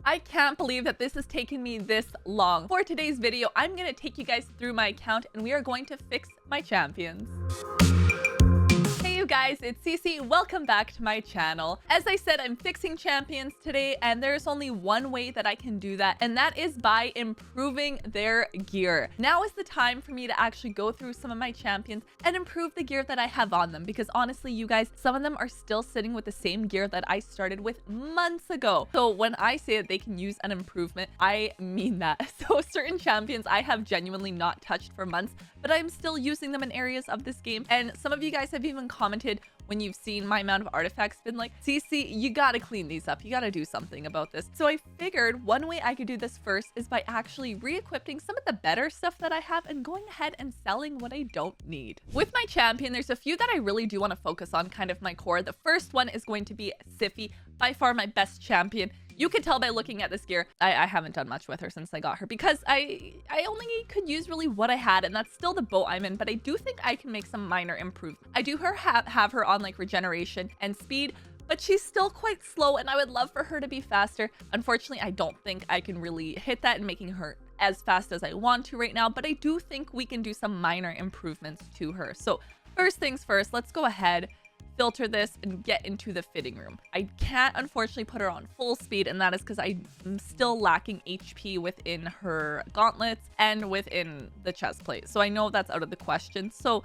I can't believe that this has taken me this long. For today's video, I'm going to take you guys through my account and we are going to fix my champions. Hey you guys, it's Cece. Welcome back to my channel. As I said, I'm fixing champions today and there's only one way that I can do that, and that is by improving their gear. Now is the time for me to actually go through some of my champions and improve the gear that I have on them, because honestly, you guys, some of them are still sitting with the same gear that I started with months ago. So when I say that they can use an improvement, I mean that. So certain champions I have genuinely not touched for months, but I'm still using them in areas of this game. And some of you guys have even commented when you've seen my amount of artifacts, been like, Cece, you gotta clean these up. You gotta do something about this. So I figured one way I could do this first is by actually re-equipping some of the better stuff that I have and going ahead and selling what I don't need. With my champion, there's a few that I really do want to focus on, kind of my core. The first one is going to be Cipphy, by far my best champion. You can tell by looking at this gear, I haven't done much with her since I got her, because I only could use really what I had, and that's still the boat I'm in, but I do think I can make some minor improvements. I do have her on like regeneration and speed, but she's still quite slow and I would love for her to be faster. Unfortunately, I don't think I can really hit that in making her as fast as I want to right now, but I do think we can do some minor improvements to her. So first things first, let's go ahead, filter this and get into the fitting room. I can't unfortunately put her on full speed, and that is because I'm still lacking HP within her gauntlets and within the chest plate. So I know that's out of the question. So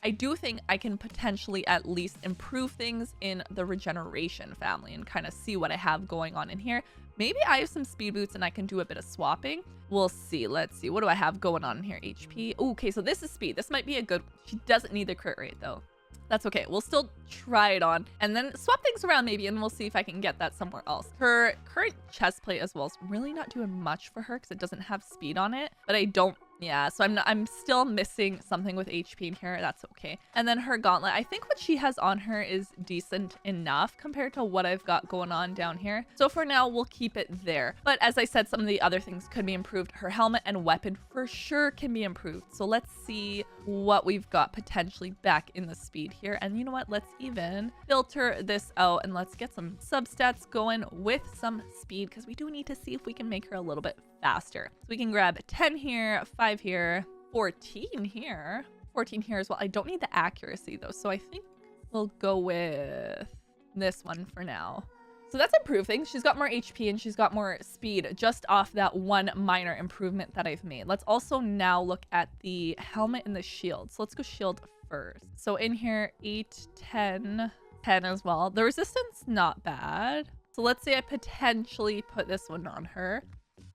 I do think I can potentially at least improve things in the regeneration family and kind of see what I have going on in here. Maybe I have some speed boots and I can do a bit of swapping. We'll see. Let's see. What do I have going on in here? HP. Okay, so this is speed. This might be a good... She doesn't need the crit rate though. That's okay. We'll still try it on and then swap things around maybe, and we'll see if I can get that somewhere else. Her current chest plate as well is really not doing much for her because it doesn't have speed on it, but I don't... Yeah, so I'm still missing something with HP in here. That's okay. And then her gauntlet, I think what she has on her is decent enough compared to what I've got going on down here. So for now, we'll keep it there. But as I said, some of the other things could be improved. Her helmet and weapon for sure can be improved. So let's see what we've got potentially back in the speed here. And you know what? Let's even filter this out and let's get some substats going with some speed, because we do need to see if we can make her a little bit faster. So we can grab 10 here, 5 here, 14 here, 14 here as well. I don't need the accuracy though, so I think we'll go with this one for now. So that's improving. She's got more HP and she's got more speed just off that one minor improvement that I've made. Let's also now look at the helmet and the shield. So let's go shield first. So in here, 8, 10, 10 as well. The resistance, not bad. So let's say I potentially put this one on her.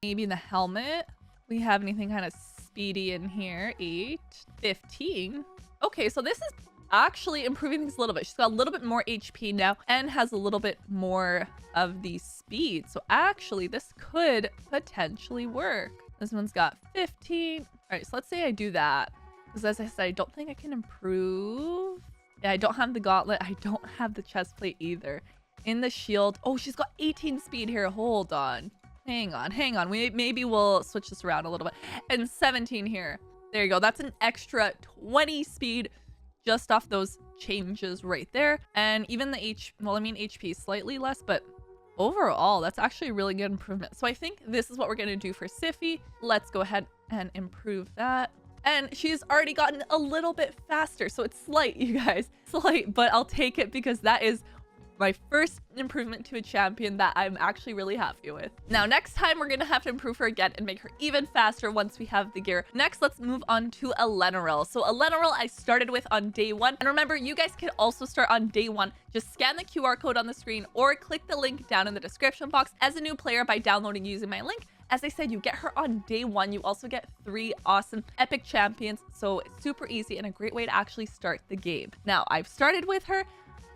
Maybe the helmet. We have anything kind of speedy in here? 8, 15. Okay, so this is actually improving things a little bit. She's got a little bit more HP now and has a little bit more of the speed. So actually, this could potentially work. This one's got 15. All right, so let's say I do that. Because as I said, I don't think I can improve. Yeah, I don't have the gauntlet. I don't have the chest plate either. In the shield. Oh, she's got 18 speed here. Hold on. Hang on. Maybe we'll switch this around a little bit. And 17 here. There you go. That's an extra 20 speed just off those changes right there. And even the HP is slightly less, but overall, that's actually a really good improvement. So I think this is what we're going to do for Cipphy. Let's go ahead and improve that. And she's already gotten a little bit faster. So it's slight, you guys. Slight, but I'll take it because that is my first improvement to a champion that I'm actually really happy with. Now, next time we're gonna have to improve her again and make her even faster once we have the gear. Next, let's move on to Elenaril. So Elenaril I started with on day 1. And remember, you guys can also start on day 1. Just scan the QR code on the screen or click the link down in the description box as a new player by downloading using my link. As I said, you get her on day 1. You also get 3 awesome epic champions. So it's super easy and a great way to actually start the game. Now, I've started with her.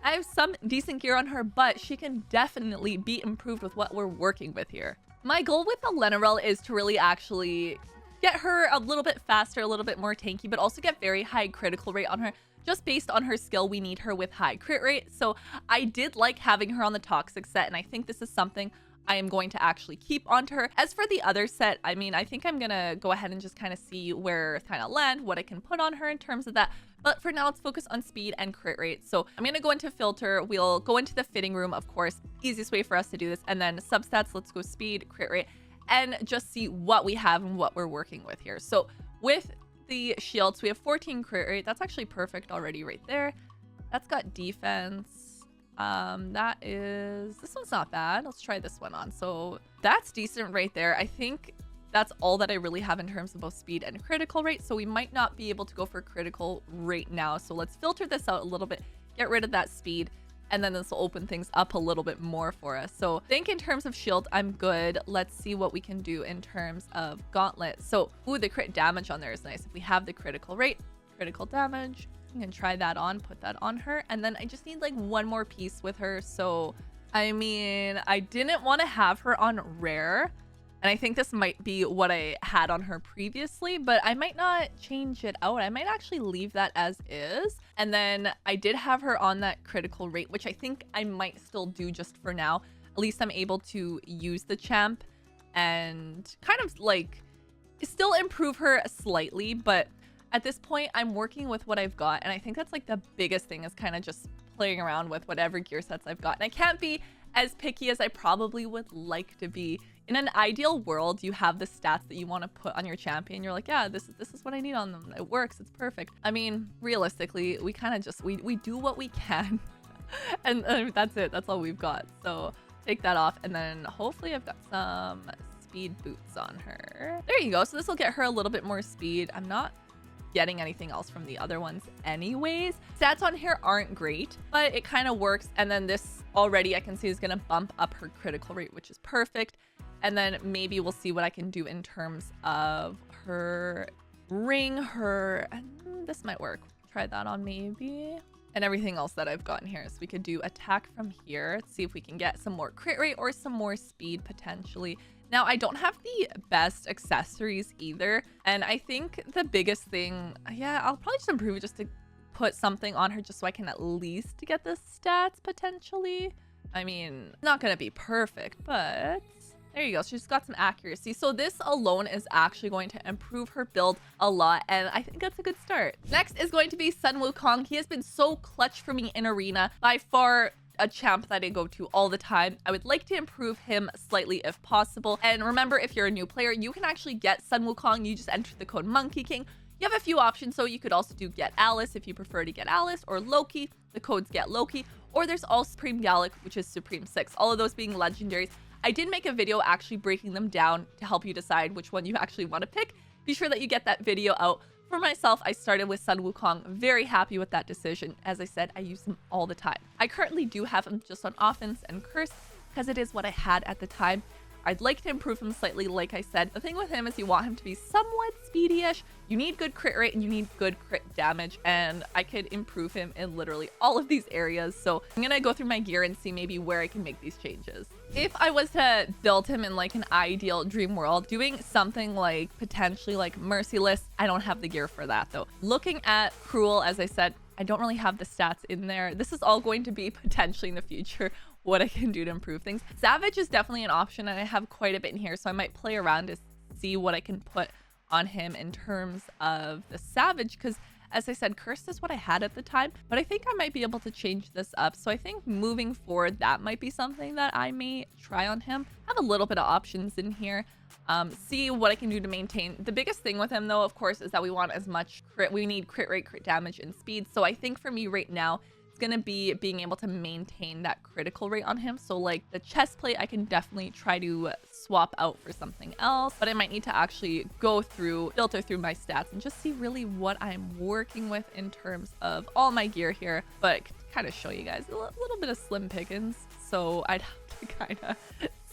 I have some decent gear on her, but she can definitely be improved with what we're working with here. My goal with Elenaril is to really actually get her a little bit faster, a little bit more tanky, but also get very high critical rate on her. Just based on her skill, we need her with high crit rate. So I did like having her on the toxic set, and I think this is something I am going to actually keep onto her. As for the other set, I mean, I think I'm gonna go ahead and just kind of see where kind of land, what I can put on her in terms of that. But for now, let's focus on speed and crit rate. So I'm going to go into filter. We'll go into the fitting room, of course, easiest way for us to do this. And then substats, let's go speed, crit rate, and just see what we have and what we're working with here. So with the shields, we have 14 crit rate. That's actually perfect already right there. That's got defense. This one's not bad. Let's try this one on. So that's decent right there. I think that's all that I really have in terms of both speed and critical rate. So we might not be able to go for critical rate now. So let's filter this out a little bit, get rid of that speed, and then this will open things up a little bit more for us. So I think in terms of shield, I'm good. Let's see what we can do in terms of gauntlet. So, ooh, the crit damage on there is nice. If we have the critical rate, critical damage, I can try that on, put that on her. And then I just need like one more piece with her. So, I mean, I didn't want to have her on rare. And I think this might be what I had on her previously, but I might not change it out. I might actually leave that as is. And then I did have her on that critical rate, which I think I might still do just for now. At least I'm able to use the champ and kind of like still improve her slightly. But at this point, I'm working with what I've got. And I think that's like the biggest thing is kind of just playing around with whatever gear sets I've got. And I can't be as picky as I probably would like to be. In an ideal world, you have the stats that you want to put on your champion. You're like, yeah, this is what I need on them. It works. It's perfect. I mean, realistically, we kind of just, we do what we can. and that's it. That's all we've got. So take that off. And then hopefully I've got some speed boots on her. There you go. So this will get her a little bit more speed. I'm not getting anything else from the other ones anyways. Stats on here aren't great, but it kind of works. And then this already I can see is going to bump up her critical rate, which is perfect. And then maybe we'll see what I can do in terms of her ring, this might work. Try that on maybe. And everything else that I've gotten here. So we could do attack from here. Let's see if we can get some more crit rate or some more speed potentially. Now, I don't have the best accessories either. And I think the biggest thing, yeah, I'll probably just improve it just to put something on her just so I can at least get the stats potentially. I mean, not going to be perfect, but there you go. She's got some accuracy. So this alone is actually going to improve her build a lot. And I think that's a good start. Next is going to be Sun Wukong. He has been so clutch for me in arena. By far a champ that I go to all the time. I would like to improve him slightly if possible. And remember, if you're a new player, you can actually get Sun Wukong. You just enter the code MONKEYKING. You have a few options. So you could also do Get Alice if you prefer to get Alice, or Loki. The code's Get Loki. Or there's also Supreme Galek, which is Supreme 6. All of those being legendaries. I did make a video actually breaking them down to help you decide which one you actually want to pick. Be sure that you get that video out. For myself, I started with Sun Wukong. Very happy with that decision. As I said, I use him all the time. I currently do have him just on offense and curse because it is what I had at the time. I'd like to improve him slightly, like I said. The thing with him is you want him to be somewhat speedy-ish. You need good crit rate and you need good crit damage, and I could improve him in literally all of these areas. So I'm gonna go through my gear and see maybe where I can make these changes. If I was to build him in like an ideal dream world, doing something like potentially like Merciless, I don't have the gear for that though. Looking at Cruel, as I said, I don't really have the stats in there. This is all going to be potentially in the future what I can do to improve things. Savage is definitely an option, and I have quite a bit in here, so I might play around to see what I can put on him in terms of the Savage, because as I said, Cursed is what I had at the time, but I think I might be able to change this up. So I think moving forward, that might be something that I may try on him. I have a little bit of options in here. See what I can do to maintain. The biggest thing with him though, of course, is that we want as much crit. We need crit rate, crit damage, and speed. So I think for me right now, it's gonna be being able to maintain that critical rate on him. So like the chest plate, I can definitely try to swap out for something else, but I might need to actually go through, filter through my stats and just see really what I'm working with in terms of all my gear here. But kind of show you guys a little bit of slim pickings. So I'd have to kind of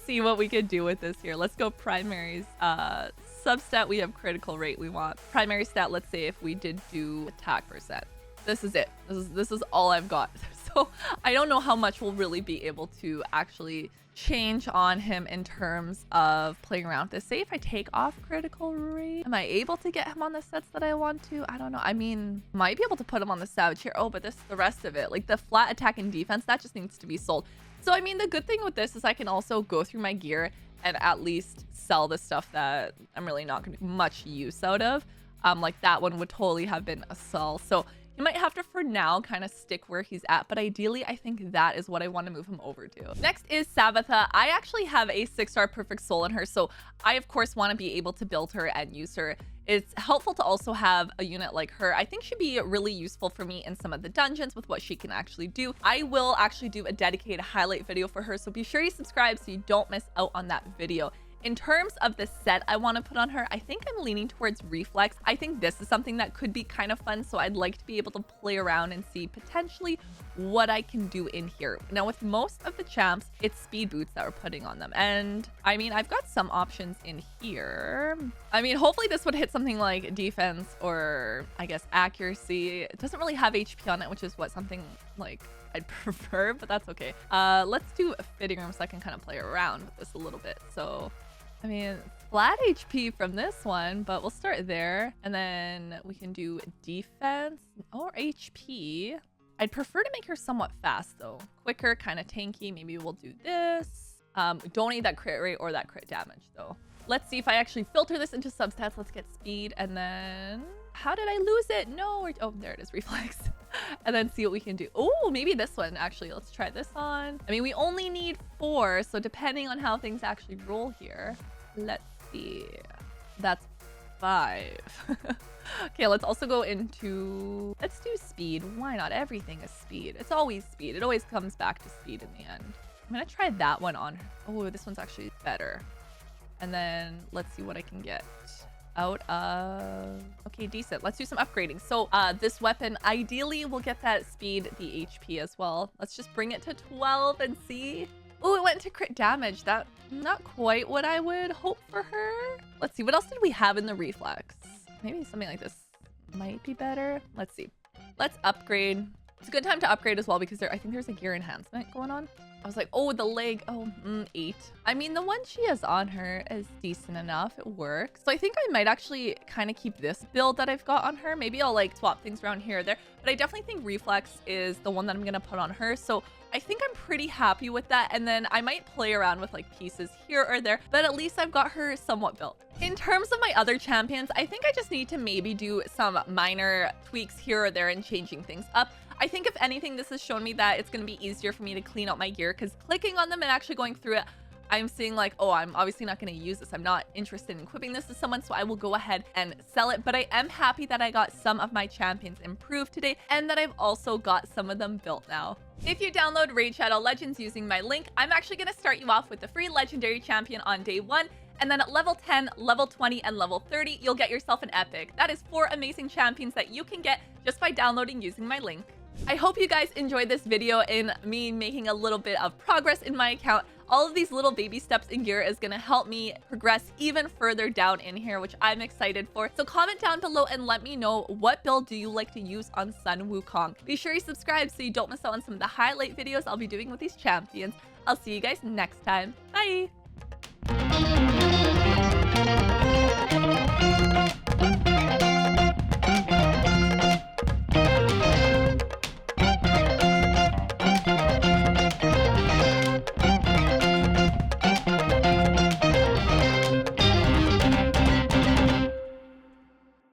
see what we could do with this here. Let's go primaries. Substat, we have critical rate. We want primary stat. Let's say if we did do attack percent. This is it. This is all I've got. So I don't know how much we'll really be able to actually change on him in terms of playing around with this. Say if I take off critical rate, am I able to get him on the sets that I want to? I don't know. I mean, might be able to put him on the Savage here. Oh, but the rest of it, like the flat attack and defense, that just needs to be sold. So I mean, the good thing with this is I can also go through my gear and at least sell the stuff that I'm really not going to get much use out of. Like that one would totally have been a sell. So He might have to, for now, kind of stick where he's at, but ideally, I think that is what I want to move him over to. Next is Sabatha. I actually have a 6-star perfect soul in her, so I, of course, want to be able to build her and use her. It's helpful to also have a unit like her. I think she'd be really useful for me in some of the dungeons with what she can actually do. I will actually do a dedicated highlight video for her, so be sure you subscribe so you don't miss out on that video. In terms of the set I want to put on her, I think I'm leaning towards Reflex. I think this is something that could be kind of fun, so I'd like to be able to play around and see potentially what I can do in here. Now, with most of the champs, it's speed boots that we're putting on them. And I mean, I've got some options in here. I mean, hopefully this would hit something like defense or I guess accuracy. It doesn't really have HP on it, which is what something like I'd prefer, but that's okay. Let's do a fitting room so I can kind of play around with this a little bit. So I mean, flat HP from this one, but we'll start there. And then we can do defense or HP. I'd prefer to make her somewhat fast though. Quicker, kind of tanky. Maybe we'll do this. Don't need that crit rate or that crit damage though. Let's see if I actually filter this into substats. Let's get speed. And then how did I lose it? No, oh, there it is, reflex. And then see what we can do. Oh, maybe this one actually. Let's try this on. I mean, we only need 4. So depending on how things actually roll here, let's see. That's 5. Okay, let's also go into, let's do speed. Why not? Everything is speed. It's always speed. It always comes back to speed in the end. I'm gonna try that one on. Oh, this one's actually better. And then let's see what I can get out of. Okay, decent. Let's do some upgrading. So this weapon ideally will get that speed, the HP as well. Let's just bring it to 12 and see. Oh, it went into crit damage. That not quite what I would hope for her. Let's see, what else did we have in the reflex? Maybe something like this might be better. Let's see. Let's upgrade. It's a good time to upgrade as well because I think there's a gear enhancement going on. I was like, oh, the leg. Oh, 8. I mean, the one she has on her is decent enough. It works. So I think I might actually kind of keep this build that I've got on her. Maybe I'll like swap things around here or there. But I definitely think Reflex is the one that I'm going to put on her. So I think I'm pretty happy with that. And then I might play around with like pieces here or there. But at least I've got her somewhat built. In terms of my other champions, I think I just need to maybe do some minor tweaks here or there and changing things up. I think if anything, this has shown me that it's going to be easier for me to clean out my gear because clicking on them and actually going through it, I'm seeing like, oh, I'm obviously not going to use this. I'm not interested in equipping this to someone, so I will go ahead and sell it. But I am happy that I got some of my champions improved today and that I've also got some of them built now. If you download Raid Shadow Legends using my link, I'm actually going to start you off with the free legendary champion on day 1. And then at level 10, level 20, and level 30, you'll get yourself an epic. That is 4 amazing champions that you can get just by downloading using my link. I hope you guys enjoyed this video in me making a little bit of progress in my account. All of these little baby steps in gear is going to help me progress even further down in here, which I'm excited for. So comment down below and let me know, what build do you like to use on Sun Wukong? Be sure you subscribe so you don't miss out on some of the highlight videos I'll be doing with these champions. I'll see you guys next time. Bye!